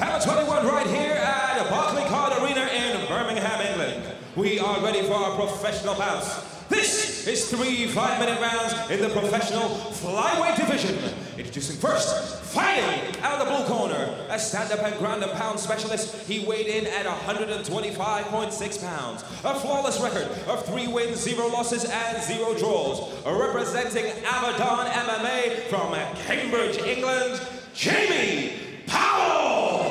Pound 21 right here at Barcalycard Arena in Birmingham, England. We are ready for our professional bouts. This is 3 5-minute rounds in the professional flyweight division. Introducing first, fighting out of the blue corner, a stand-up and ground-and-pound specialist. He weighed in at 125.6 pounds. A flawless record of 3 wins, 0 losses, and 0 draws. Representing Abaddon MMA from Cambridge, England, Jamie Powell!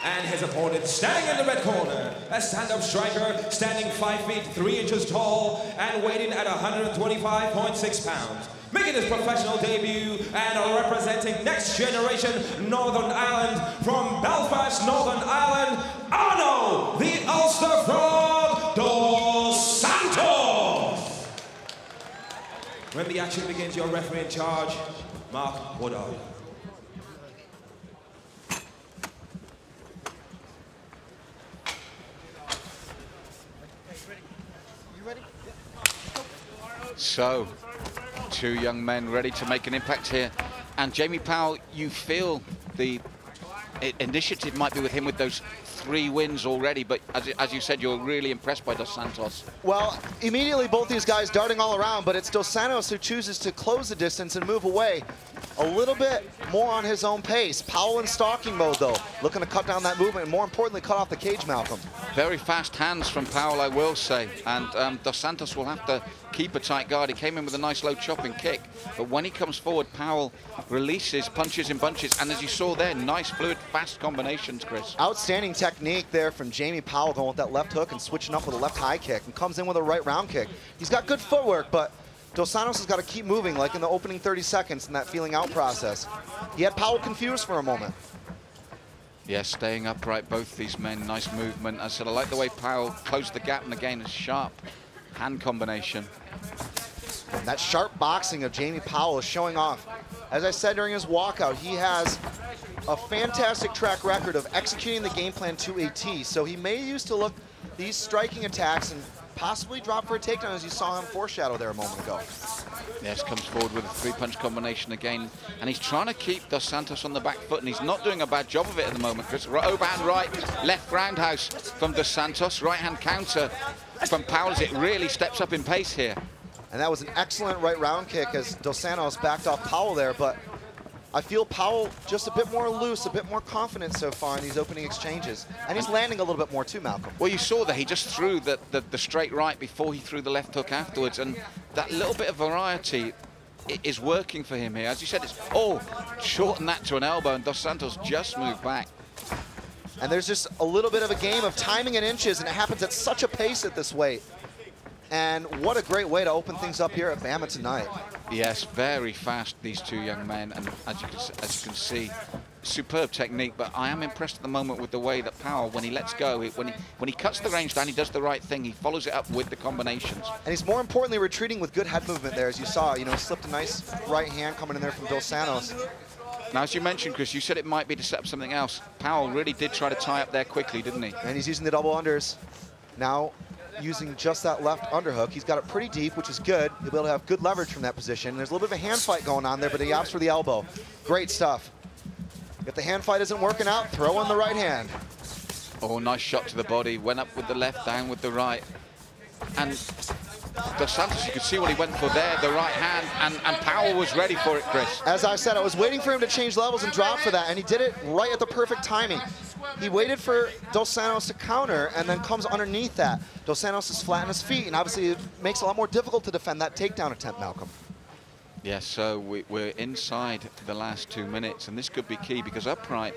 And his opponent standing in the red corner, a stand-up striker standing 5 feet 3 inches tall and weighing at 125.6 pounds. Making his professional debut and representing next generation Northern Ireland from Belfast, Northern Ireland, Arnauld the Ulster Frog Dos Santos. When the action begins, your referee in charge, Mark Woodard. So, 2 young men ready to make an impact here. And Jamie Powell, you feel the initiative might be with him with those 3 wins already, but as you said, you're really impressed by Dos Santos. Well, immediately both these guys darting all around, but it's Dos Santos who chooses to close the distance and move away a little bit more on his own pace. Powell in stalking mode, though, looking to cut down that movement and, more importantly, cut off the cage, Malcolm. Very fast hands from Powell, I will say, and Dos Santos will have to keep a tight guard. He came in with a nice low chopping kick, but when he comes forward, Powell releases punches in bunches, and as you saw there, nice, fluid, fast combinations, Chris. Outstanding technique there from Jamie Powell, going with that left hook and switching up with a left high kick, and comes in with a right round kick. He's got good footwork, but Dos Santos has got to keep moving, like in the opening 30 seconds in that feeling out process. He had Powell confused for a moment. Yeah, staying upright, both these men, nice movement. I said, I like the way Powell closed the gap, and again, a sharp hand combination. That sharp boxing of Jamie Powell is showing off. As I said during his walkout, he has a fantastic track record of executing the game plan to a T. So he may use to look these striking attacks and possibly drop for a takedown, as you saw him foreshadow there a moment ago. Yes, comes forward with a 3-punch combination again, and he's trying to keep Dos Santos on the back foot, and he's not doing a bad job of it at the moment, Chris. Overhand right, left roundhouse from Dos Santos, right-hand counter from Powell as it really steps up in pace here. And that was an excellent right round kick as Dos Santos backed off Powell there, but I feel Powell just a bit more loose, a bit more confident so far in these opening exchanges. And he's landing a little bit more too, Malcolm. Well, you saw that he just threw the straight right before he threw the left hook afterwards, and that little bit of variety is working for him here. As you said, it's, shorten that to an elbow, and Dos Santos just moved back. And there's just a little bit of a game of timing and inches, and it happens at such a pace at this weight. And what a great way to open things up here at BAMMA tonight. Yes, very fast, these 2 young men, and as you can see, superb technique, but I am impressed at the moment with the way that Powell, when he lets go, when he cuts the range down, he does the right thing. He follows it up with the combinations. And he's more importantly retreating with good head movement there, as you saw. You know, slipped a nice right hand coming in there from Dos Santos. Now, as you mentioned, Chris, you said it might be to set up something else. Powell really did try to tie up there quickly, didn't he? And he's using the double unders. Now, using just that left underhook. He's got it pretty deep, which is good. He'll be able to have good leverage from that position. There's a little bit of a hand fight going on there, but he opts for the elbow. Great stuff. If the hand fight isn't working out, throw in the right hand. Oh, nice shot to the body. Went up with the left, down with the right. And Dos Santos, you could see what he went for there, the right hand, and Powell was ready for it, Chris. As I said, I was waiting for him to change levels and drop for that, and he did it right at the perfect timing. He waited for Dos Santos to counter and then comes underneath that. Dos Santos is flat on his feet, and obviously it makes it a lot more difficult to defend that takedown attempt, Malcolm. Yes, so we're inside the last 2 minutes, and this could be key because upright,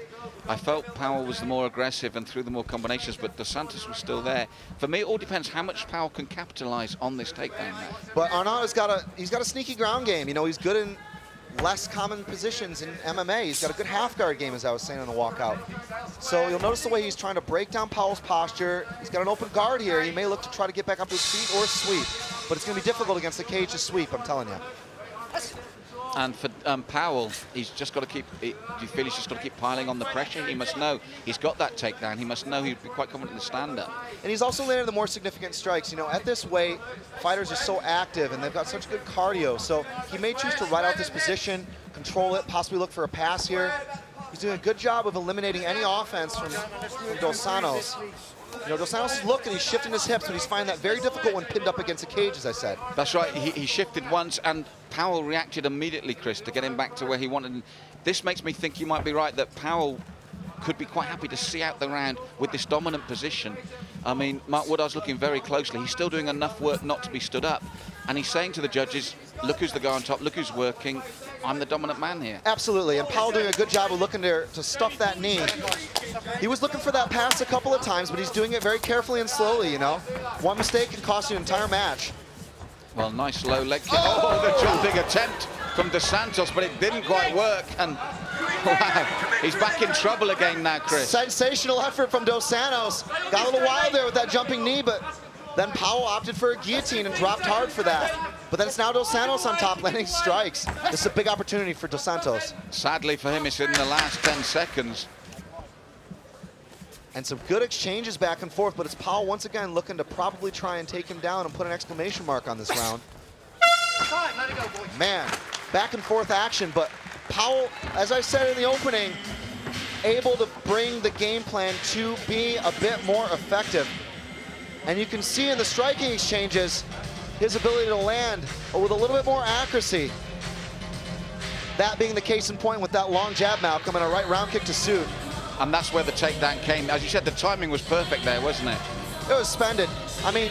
I felt Powell was the more aggressive and threw the more combinations, but Dos Santos was still there. For me, it all depends how much Powell can capitalize on this takedown now. But Arnauld he's got a sneaky ground game. You know, he's good in less common positions in MMA. He's got a good half guard game, as I was saying on the walkout. So you'll notice the way he's trying to break down Powell's posture. He's got an open guard here. He may look to try to get back up to his feet or sweep, but it's going to be difficult against the cage to sweep, I'm telling you. And for Powell, he's just got to keep, do you feel he's just got to keep piling on the pressure? He must know he's got that takedown. He must know he'd be quite confident in the stand-up. And he's also landed the more significant strikes. You know, at this weight, fighters are so active and they've got such good cardio. So he may choose to ride out this position, control it, possibly look for a pass here. He's doing a good job of eliminating any offense from Dos Santos. You know, Dos Santos is looking, he's shifting his hips, but he's finding that very difficult when pinned up against a cage, as I said. That's right, he shifted once, and Powell reacted immediately, Chris, to get him back to where he wanted. And this makes me think you might be right, that Powell could be quite happy to see out the round with this dominant position. I mean, Mark Woodard's looking very closely. He's still doing enough work not to be stood up. And he's saying to the judges, look who's the guy on top, look who's working. I'm the dominant man here. Absolutely, and Powell doing a good job of looking to stuff that knee. He was looking for that pass a couple of times, but he's doing it very carefully and slowly, you know. One mistake can cost you an entire match. Well, nice low leg kick. Oh, the jumping attempt from Dos Santos, but it didn't quite work. And wow, he's back in trouble again now, Chris. Sensational effort from Dos Santos. Got a little wild there with that jumping knee, but then Powell opted for a guillotine and dropped hard for that. But then it's now Dos Santos on top, landing strikes. This is a big opportunity for Dos Santos. Sadly for him, it's in the last 10 seconds. And some good exchanges back and forth, but it's Powell once again looking to probably try and take him down and put an exclamation mark on this round. Man, back and forth action, but Powell, as I said in the opening, able to bring the game plan to be a bit more effective. And you can see in the striking exchanges his ability to land with a little bit more accuracy. That being the case in point with that long jab, Malcolm, and a right round kick to suit. And that's where the takedown came. As you said, the timing was perfect there, wasn't it? It was splendid. I mean,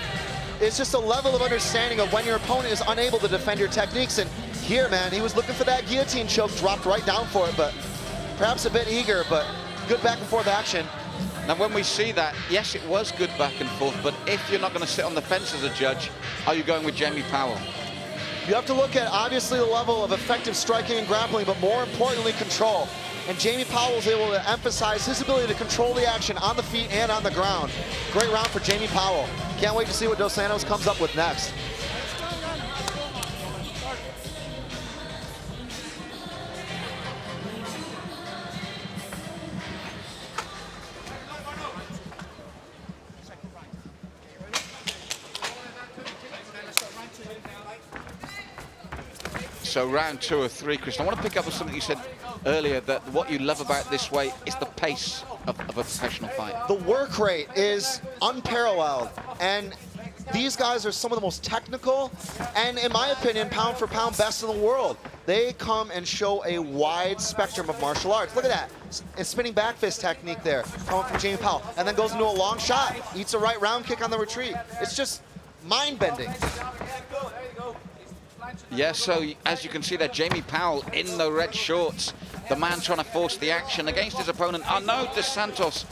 it's just a level of understanding of when your opponent is unable to defend your techniques. And here, man, he was looking for that guillotine choke, dropped right down for it, but perhaps a bit eager, but good back and forth action. Now, when we see that, yes, it was good back and forth, but if you're not going to sit on the fence as a judge, are you going with Jamie Powell? You have to look at, obviously, the level of effective striking and grappling, but more importantly, control. And Jamie Powell was able to emphasize his ability to control the action on the feet and on the ground. Great round for Jamie Powell. Can't wait to see what Dos Santos comes up with next. So round 2 of 3, Chris. I want to pick up on something you said earlier, that what you love about this weight is the pace of a professional fight. The work rate is unparalleled, and these guys are some of the most technical and, in my opinion, pound for pound best in the world. They come and show a wide spectrum of martial arts. Look at that, a spinning back fist technique there, coming from Jamie Powell, and then goes into a long shot, eats a right round kick on the retreat. It's just mind-bending. Yeah, so as you can see there, Jamie Powell in the red shorts, the man trying to force the action against his opponent, Arnauld Dos Santos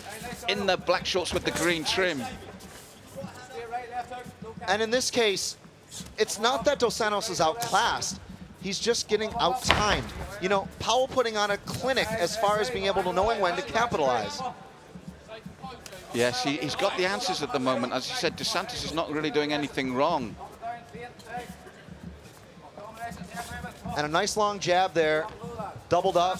in the black shorts with the green trim. And in this case, it's not that Dos Santos is outclassed. He's just getting out-timed. You know, Powell putting on a clinic as far as being able to knowing when to capitalize. Yes, he's got the answers at the moment. As you said, Dos Santos is not really doing anything wrong. And a nice long jab there, doubled up.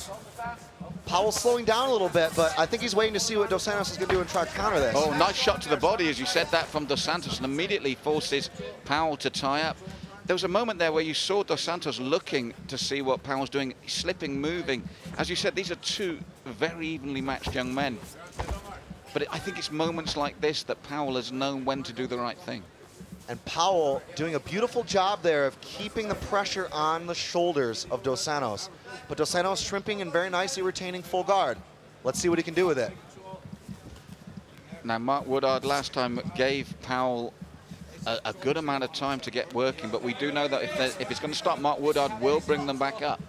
Powell slowing down a little bit, but I think he's waiting to see what Dos Santos is going to do and try to counter this. Oh, nice shot to the body, as you said that, from Dos Santos, and immediately forces Powell to tie up. There was a moment there where you saw Dos Santos looking to see what Powell's doing, slipping, moving. As you said, these are two very evenly matched young men. But I think it's moments like this that Powell has known when to do the right thing. And Powell doing a beautiful job there of keeping the pressure on the shoulders of Dos Santos. But Dos Santos shrimping and very nicely retaining full guard. Let's see what he can do with it. Now, Mark Woodard last time gave Powell a good amount of time to get working, but we do know that if it's going to stop, Mark Woodard will bring them back up.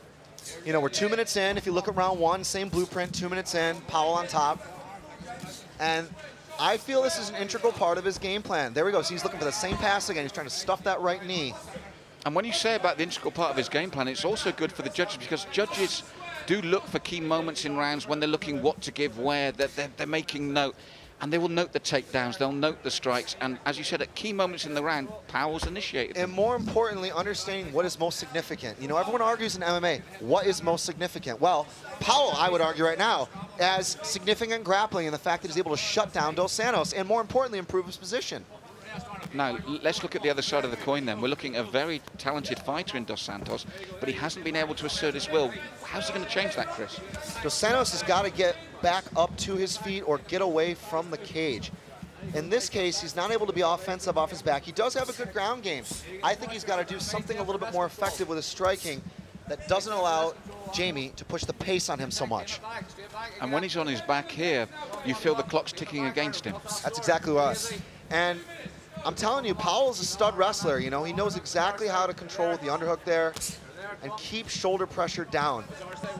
You know, we're 2 minutes in. If you look at round 1, same blueprint, 2 minutes in, Powell on top. And I feel this is an integral part of his game plan. There we go. So he's looking for the same pass again. He's trying to stuff that right knee. And when you say about the integral part of his game plan, it's also good for the judges, because judges do look for key moments in rounds when they're looking what to give where, that they're making note. And they will note the takedowns, they'll note the strikes, and as you said, at key moments in the round, Powell's initiated them. And more importantly, understanding what is most significant. You know, everyone argues in MMA, what is most significant? Well, Powell, I would argue right now, as significant grappling and the fact that he's able to shut down Dos Santos, and more importantly, improve his position. Now, let's look at the other side of the coin then. We're looking at a very talented fighter in Dos Santos, but he hasn't been able to assert his will. How's he going to change that, Chris? Dos Santos has got to get back up to his feet or get away from the cage. In this case, he's not able to be offensive off his back. He does have a good ground game. I think he's got to do something a little bit more effective with his striking that doesn't allow Jamie to push the pace on him so much. And when he's on his back here, you feel the clock's ticking against him. That's exactly right. And I'm telling you, Powell's a stud wrestler. You know, he knows exactly how to control the underhook there and keep shoulder pressure down.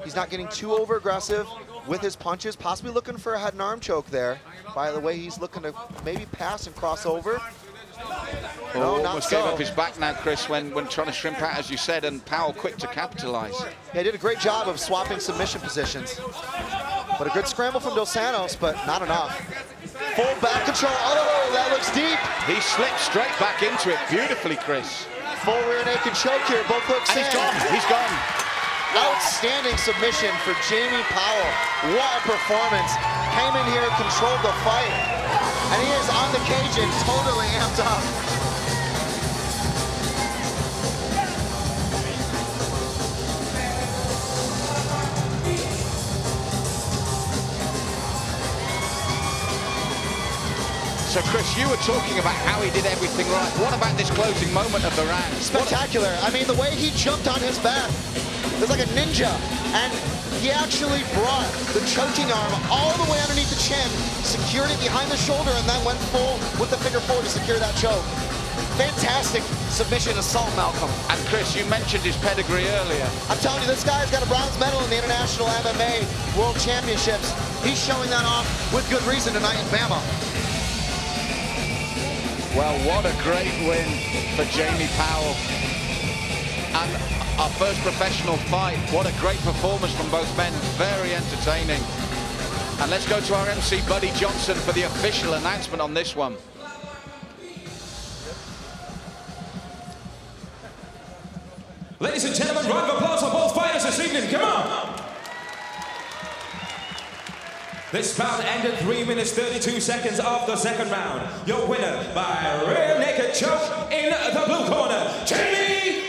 He's not getting too over aggressive with his punches, possibly looking for a head and arm choke there. By the way, he's looking to maybe pass and cross over. No, almost gave up his back now, Chris, when trying to shrimp out, as you said, and Powell quick to capitalize. Yeah, he did a great job of swapping submission positions. But a good scramble from Dos Santos, but not enough. Full back control. Oh, that looks deep. He slipped straight back into it beautifully, Chris. Full rear naked choke here, both hooks and in. He's gone, he's gone. Outstanding submission for Jamie Powell. What a performance. Came in here, controlled the fight. And he is on the cage and totally amped up. So, Chris, you were talking about how he did everything right. What about this closing moment of the round? Spectacular. I mean, the way he jumped on his back was like a ninja. And he actually brought the choking arm all the way underneath the chin, secured it behind the shoulder, and then went full with the figure four to secure that choke. Fantastic submission assault, Malcolm. And Chris, you mentioned his pedigree earlier. I'm telling you, this guy's got a bronze medal in the International MMA World Championships. He's showing that off with good reason tonight in BAMMA. Well, what a great win for Jamie Powell. And our first professional fight. What a great performance from both men. Very entertaining. And let's go to our MC, Buddy Johnson, for the official announcement on this one. Ladies and gentlemen, round of applause for both fighters this evening. Come on! This bout ended 3 minutes 32 seconds of the second round. Your winner by rear naked choke in the blue corner, Jamie